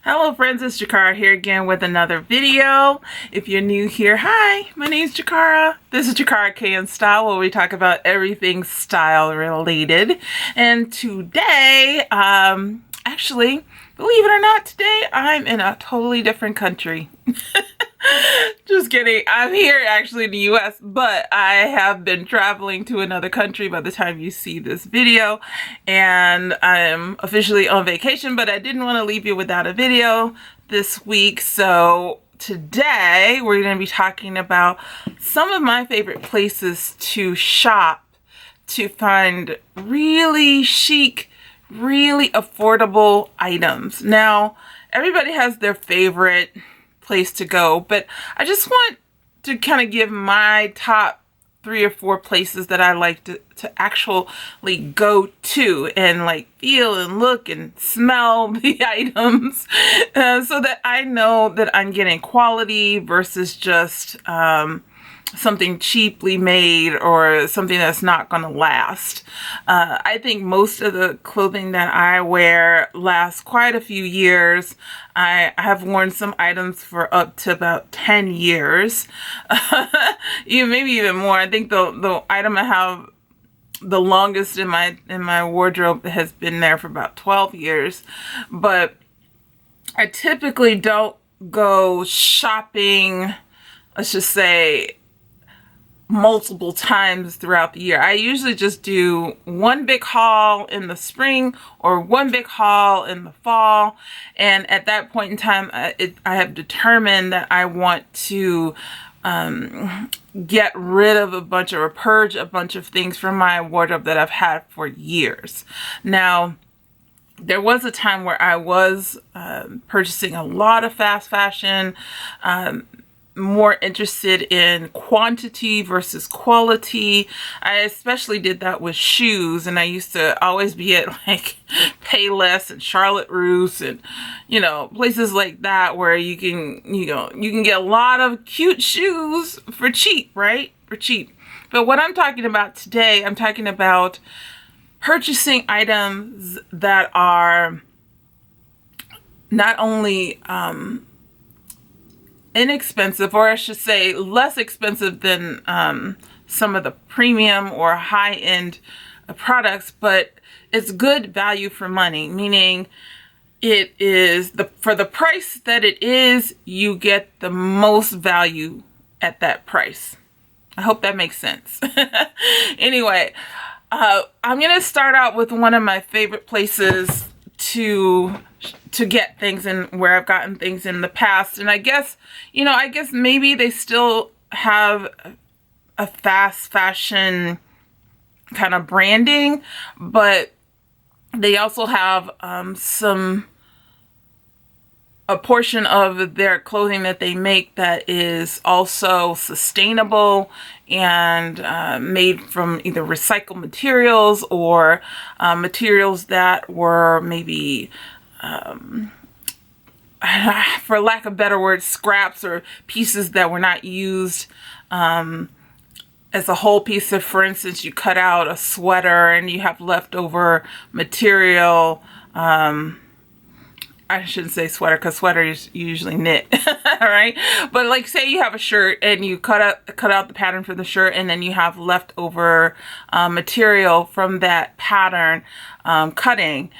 Hello friends, it's Jakara here again with another video. If you're new here, hi, my name's Jakara. This is Jakara K in Style, where we talk about everything style related. And today, actually, believe it or not, today I'm in a totally different country. Just kidding. I'm here actually in the US, but I have been traveling to another country by the time you see this video, and I'm officially on vacation, but I didn't want to leave you without a video this week. So today we're going to be talking about some of my favorite places to shop to find really chic, really affordable items. Now, everybody has their favorite place to go, but I just want to kind of give my top 3 or 4 places that I like to actually go to and like feel and look and smell the items, so that I know that I'm getting quality versus just something cheaply made or something that's not going to last. I think most of the clothing that I wear lasts quite a few years. I have worn some items for up to about 10 years, maybe even more. I think the item I have the longest in my wardrobe has been there for about 12 years. But I typically don't go shopping, let's just say, multiple times throughout the year. I usually just do one big haul in the spring or one big haul in the fall, and at that point in time I have determined that I want to get rid of a bunch or purge a bunch of things from my wardrobe that I've had for years. Now, there was a time where I was purchasing a lot of fast fashion, more interested in quantity versus quality. I especially did that with shoes, and I used to always be at like Payless and Charlotte Russe and places like that where you can get a lot of cute shoes for cheap, right? For cheap. But what I'm talking about today, I'm talking about purchasing items that are not only inexpensive, or I should say less expensive than some of the premium or high-end products, but it's good value for money, meaning it is for the price that it is, you get the most value at that price. I hope that makes sense. Anyway, I'm gonna start out with one of my favorite places to get things, and where I've gotten things in the past. And I guess maybe they still have a fast fashion kind of branding, but they also have a portion of their clothing that they make that is also sustainable and made from either recycled materials or materials that were maybe, for lack of better words, scraps or pieces that were not used as a whole piece. Of, for instance, you cut out a sweater and you have leftover material. I shouldn't say sweater, because sweater is usually knit, all right? But like, say you have a shirt and you cut out the pattern for the shirt, and then you have leftover material from that pattern cutting.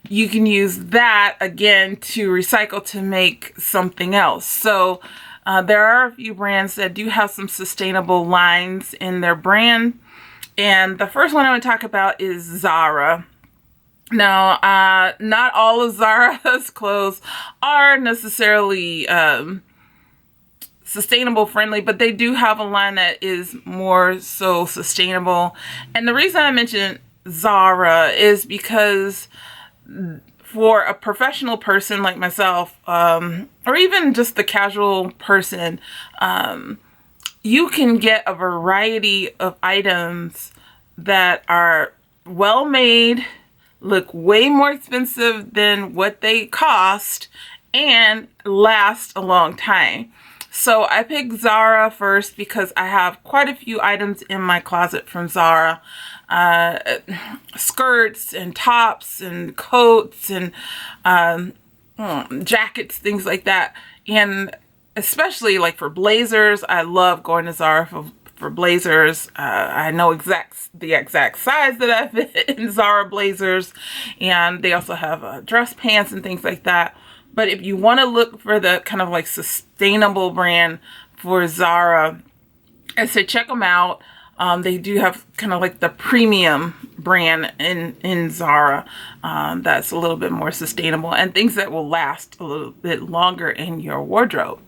You can use that again to recycle to make something else. So there are a few brands that do have some sustainable lines in their brand. And the first one I want to talk about is Zara. Now, not all of Zara's clothes are necessarily sustainable friendly, but they do have a line that is more so sustainable. And the reason I mention Zara is because for a professional person like myself, or even just the casual person, you can get a variety of items that are well made, look way more expensive than what they cost, and last a long time. So I picked Zara first because I have quite a few items in my closet from Zara. Skirts and tops and coats and jackets, things like that. And especially like for blazers, I love going to Zara for blazers. I know the exact size that I fit in Zara blazers, and they also have dress pants and things like that. But if you want to look for the kind of like sustainable brand for Zara, I say check them out. They do have kind of like the premium brand in Zara that's a little bit more sustainable and things that will last a little bit longer in your wardrobe.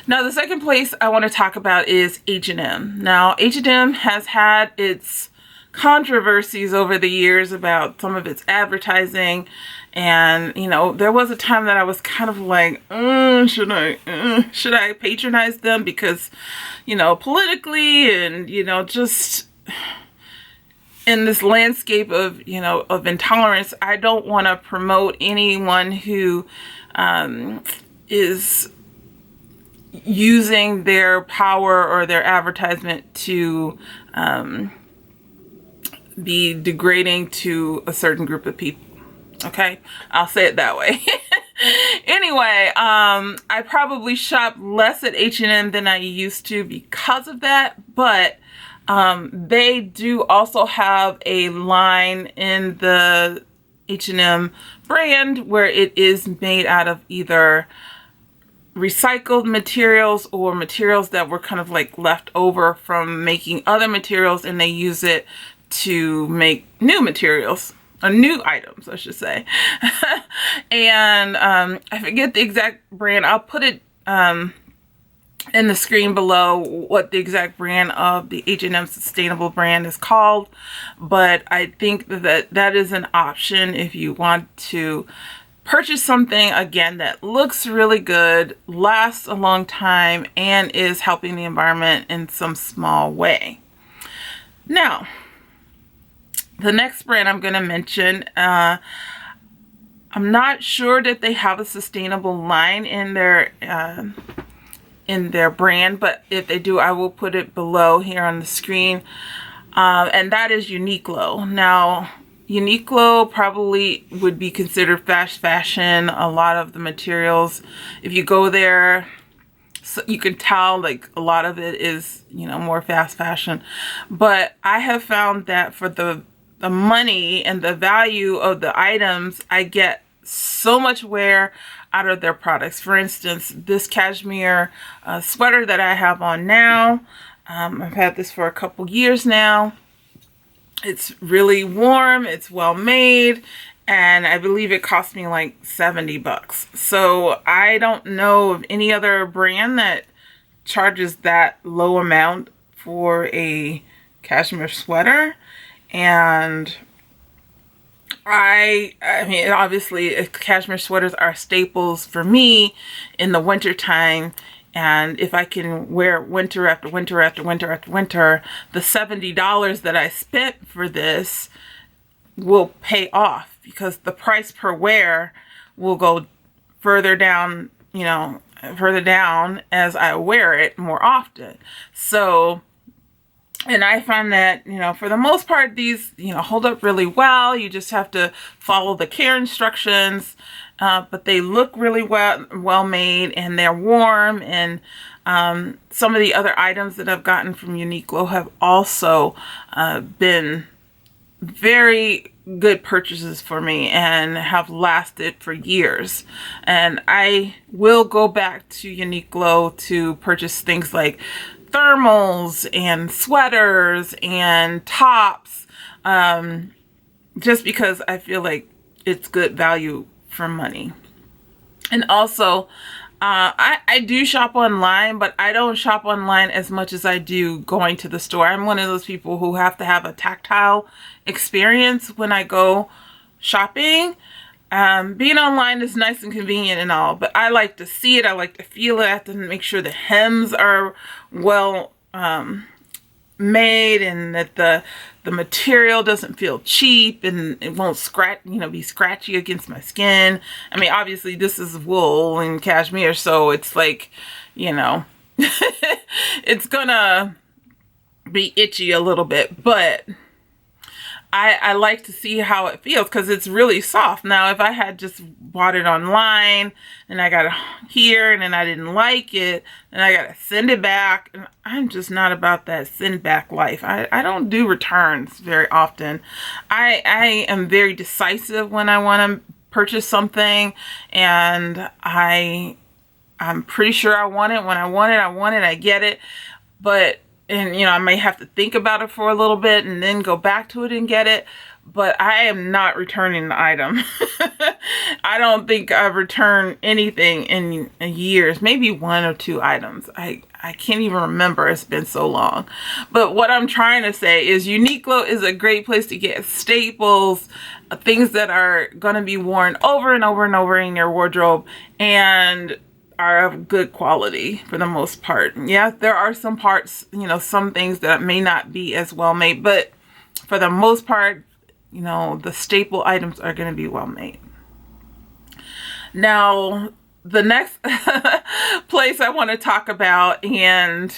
Now, the second place I want to talk about is H&M. Now, H&M has had its controversies over the years about some of its advertising, and you know, there was a time that I was kind of like, should I patronize them, because you know, politically, and you know, just in this landscape of, you know, of intolerance, I don't want to promote anyone who is using their power or their advertisement to be degrading to a certain group of people. Okay, I'll say it that way. Anyway, I probably shop less at H&M than I used to because of that, but they do also have a line in the H&M brand where it is made out of either recycled materials or materials that were kind of like left over from making other materials, and they use it to make new materials, or new items, I should say. And I forget the exact brand. I'll put it in the screen below what the exact brand of the H&M sustainable brand is called. But I think that is an option if you want to purchase something, again, that looks really good, lasts a long time, and is helping the environment in some small way. Now, the next brand I'm going to mention, I'm not sure that they have a sustainable line in their brand, but if they do, I will put it below here on the screen, and that is Uniqlo. Now, Uniqlo probably would be considered fast fashion. A lot of the materials, if you go there, so you can tell like a lot of it is, you know, more fast fashion. But I have found that for the money and the value of the items, I get so much wear out of their products. For instance, this cashmere sweater that I have on now, I've had this for a couple years now. It's really warm, it's well made, and I believe it cost me like 70 bucks. So I don't know of any other brand that charges that low amount for a cashmere sweater. And I mean, obviously cashmere sweaters are staples for me in the winter time. And if I can wear winter after winter after winter after winter, the $70 that I spent for this will pay off, because the price per wear will go further down, you know, further down as I wear it more often. So, and I find that, you know, for the most part, these, you know, hold up really well. You just have to follow the care instructions. But they look really well made, and they're warm, and some of the other items that I've gotten from Uniqlo have also been very good purchases for me and have lasted for years. And I will go back to Uniqlo to purchase things like thermals and sweaters and tops, just because I feel like it's good value for money. And also, I do shop online, but I don't shop online as much as I do going to the store. I'm one of those people who have to have a tactile experience when I go shopping. Being online is nice and convenient and all, but I like to see it. I like to feel it. I have to make sure the hems are well made, and that the material doesn't feel cheap, and it won't scratch, you know, be scratchy against my skin. I mean, obviously this is wool and cashmere, so it's like, you know, it's gonna be itchy a little bit, but I like to see how it feels because it's really soft. Now, if I had just bought it online and I got it here and then I didn't like it and I got to send it back, and I'm just not about that send back life. I don't do returns very often. I am very decisive when I want to purchase something, and I'm pretty sure I want it. When I want it, I get it. But, and I may have to think about it for a little bit and then go back to it and get it. But I am not returning the item. I don't think I've returned anything in years, maybe 1 or 2 items. I can't even remember. It's been so long. But what I'm trying to say is Uniqlo is a great place to get staples, things that are going to be worn over and over and over in your wardrobe, and are of good quality for the most part. Yeah, there are some parts, some things that may not be as well made, but for the most part, the staple items are going to be well made. Now, the next place I want to talk about, and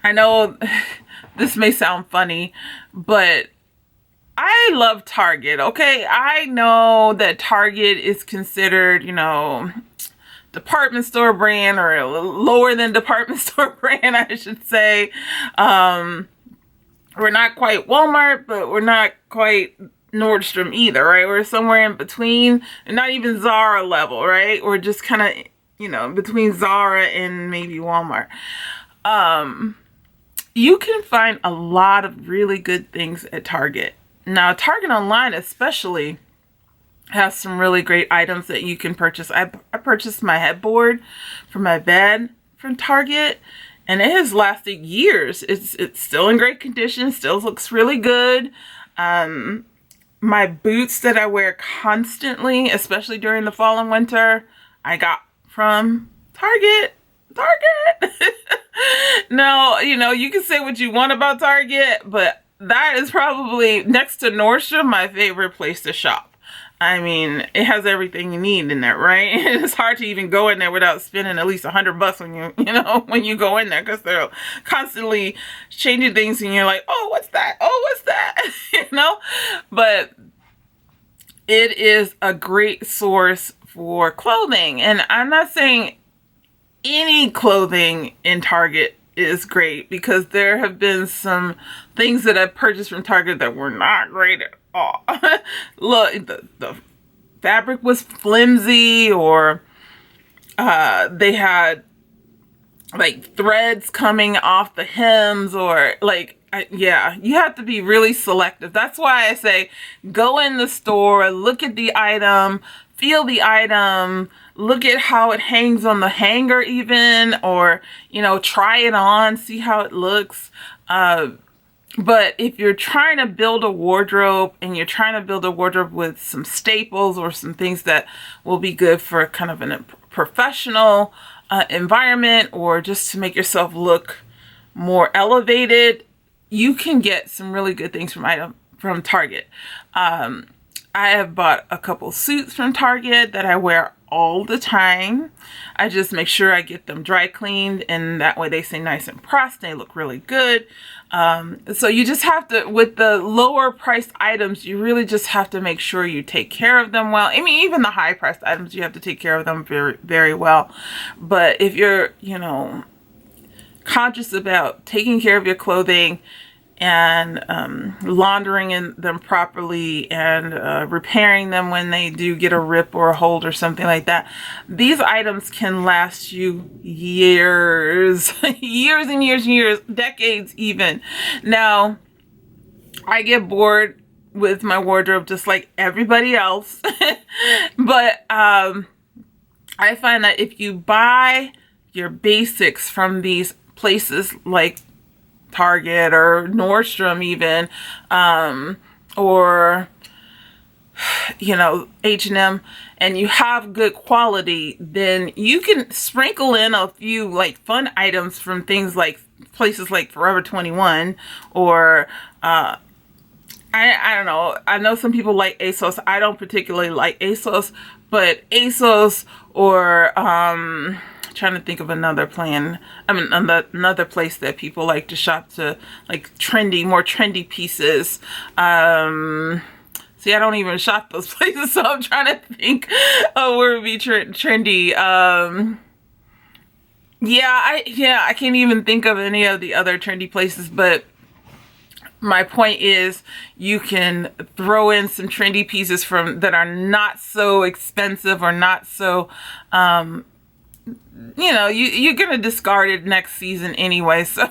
I know this may sound funny, but I love Target, okay? I know that Target is considered, department store brand, or lower than department store brand, I should say. We're not quite Walmart, but we're not quite Nordstrom either, right? We're somewhere in between, and not even Zara level, right? We're just kind of, between Zara and maybe Walmart. You can find a lot of really good things at Target. Now, Target online especially has some really great items that you can purchase. I purchased my headboard for my bed from Target, and it has lasted years. It's still in great condition, still looks really good. My boots that I wear constantly, especially during the fall and winter, I got from Target. Now, you can say what you want about Target, but that is probably, next to Nordstrom, my favorite place to shop. I mean, it has everything you need in there, right? It's hard to even go in there without spending at least $100 when you go in there, because they're constantly changing things and you're like, oh, what's that? Oh, what's that? But it is a great source for clothing. And I'm not saying any clothing in Target is great, because there have been some things that I've purchased from Target that were not great at all. Look, the fabric was flimsy, or they had like threads coming off the hems, or yeah, you have to be really selective. That's why I say go in the store, look at the item, feel the item, look at how it hangs on the hanger even, or, try it on, see how it looks. But if you're trying to build a wardrobe, and you're trying to build a wardrobe with some staples or some things that will be good for kind of a professional environment, or just to make yourself look more elevated, you can get some really good things from Target. I have bought a couple suits from Target that I wear all the time. I just make sure I get them dry cleaned, and that way they stay nice and pressed. They look really good. So you just have to, with the lower priced items, you really just have to make sure you take care of them well. I mean, even the high priced items, you have to take care of them very, very well. But if you're, conscious about taking care of your clothing and laundering them properly, and repairing them when they do get a rip or a hold or something like that, these items can last you years, years and years and years, decades even. Now, I get bored with my wardrobe just like everybody else, but I find that if you buy your basics from these places like Target or Nordstrom even, or H&M, and you have good quality, then you can sprinkle in a few like fun items from things like places like Forever 21, or I don't know. I know some people like ASOS. I don't particularly like ASOS, but ASOS or trying to think of another plan. I mean, another place that people like to shop to, like more trendy pieces. See, I don't even shop those places, so I'm trying to think of where would be trendy. Yeah, I can't even think of any of the other trendy places, but my point is you can throw in some trendy pieces that are not so expensive or not so, you're going to discard it next season anyway. So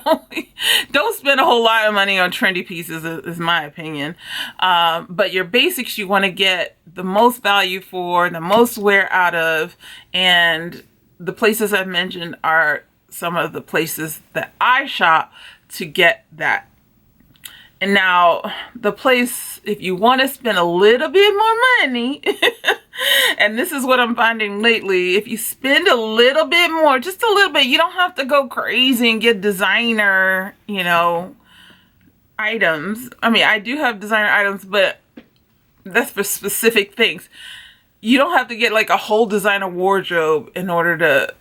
don't spend a whole lot of money on trendy pieces is my opinion. But your basics you want to get the most value for, the most wear out of, and the places I've mentioned are some of the places that I shop to get that. And now the place, if you want to spend a little bit more money, and this is what I'm finding lately, if you spend a little bit more, just a little bit, you don't have to go crazy and get designer, items. I mean, I do have designer items, but that's for specific things. You don't have to get like a whole designer wardrobe in order to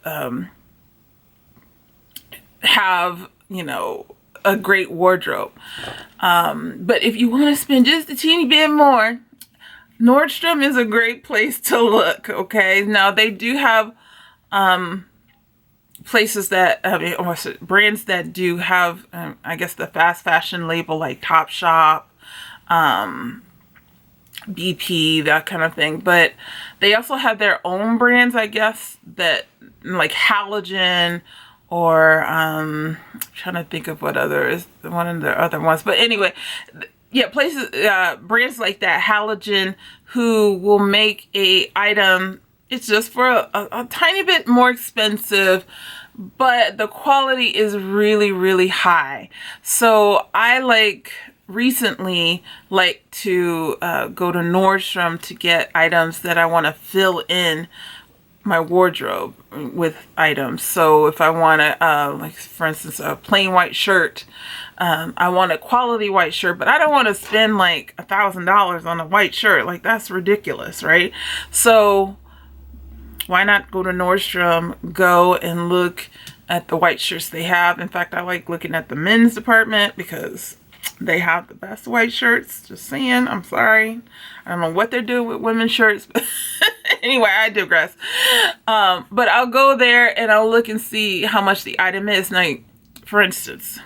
have, a great wardrobe. But if you want to spend just a teeny bit more, Nordstrom is a great place to look, okay? Now, they do have places that, or brands that do have, I guess, the fast fashion label, like Topshop, BP, that kind of thing. But they also have their own brands, I guess, that like Halogen, or I'm trying to think of one of the other ones. But anyway, yeah, places, brands like that, Halogen, who will make a item, it's just for a tiny bit more expensive, but the quality is really, really high. So I recently like to go to Nordstrom to get items that I want to fill in my wardrobe with items. So if I want to, like for instance, a plain white shirt, I want a quality white shirt, but I don't want to spend like $1,000 on a white shirt. Like, that's ridiculous, right? So why not go to Nordstrom, go and look at the white shirts they have. In fact, I like looking at the men's department because they have the best white shirts. Just saying. I'm sorry. I don't know what they're doing with women's shirts, but anyway, I digress. But I'll go there and I'll look and see how much the item is. Now, for instance,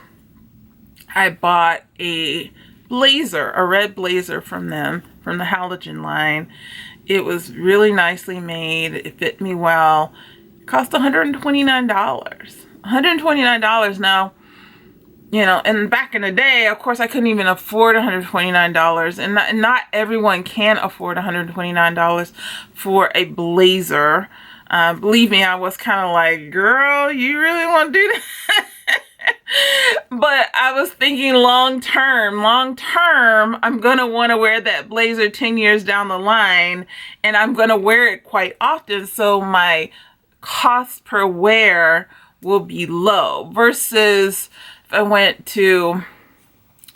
I bought a blazer, a red blazer from them, from the Halogen line. It was really nicely made. It fit me well. It cost $129. $129 now. And back in the day, of course, I couldn't even afford $129. And not everyone can afford $129 for a blazer. Believe me, I was kind of like, girl, you really want to do that? But I was thinking long term, I'm going to want to wear that blazer 10 years down the line. And I'm going to wear it quite often. So my cost per wear will be low versus if I went to,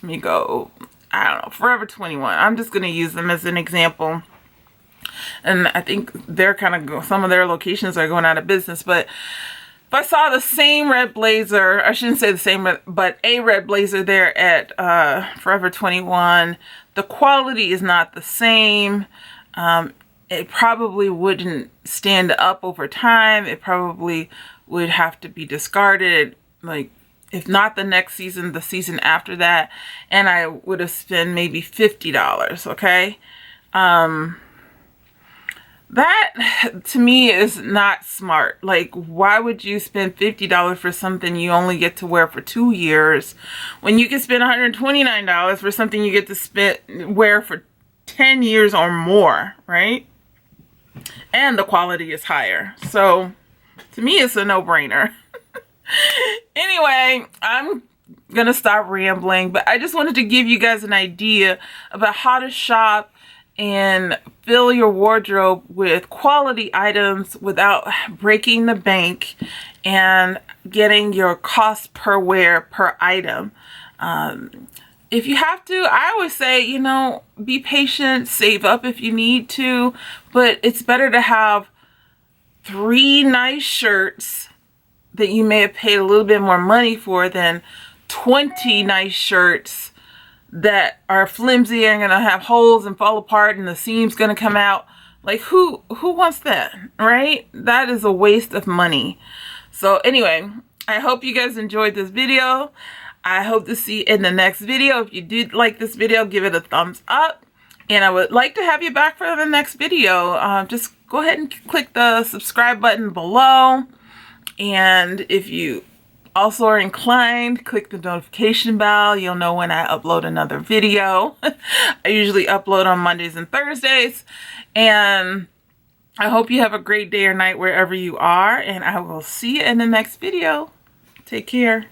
let me go, I don't know, Forever 21. I'm just going to use them as an example. And I think they're some of their locations are going out of business. But if I saw the same red blazer, I shouldn't say the same, but a red blazer there at Forever 21, the quality is not the same. It probably wouldn't stand up over time. It probably would have to be discarded, like, if not the next season, the season after that. And I would have spent maybe $50, okay? That, to me, is not smart. Like, why would you spend $50 for something you only get to wear for 2 years when you can spend $129 for something you get to wear for 10 years or more, right? And the quality is higher. So, to me, it's a no-brainer. Anyway, I'm gonna stop rambling, but I just wanted to give you guys an idea about how to shop and fill your wardrobe with quality items without breaking the bank and getting your cost per wear per item. If you have to, I always say, be patient, save up if you need to, but it's better to have 3 nice shirts that you may have paid a little bit more money for than 20 nice shirts that are flimsy and gonna have holes and fall apart and the seam's gonna come out. Like, who wants that, right? That is a waste of money. So anyway, I hope you guys enjoyed this video. I hope to see you in the next video. If you did like this video, give it a thumbs up. And I would like to have you back for the next video. Just go ahead and click the subscribe button below. And if you also are inclined, click the notification bell. You'll know when I upload another video. I usually upload on Mondays and Thursdays. And I hope you have a great day or night wherever you are. And I will see you in the next video. Take care.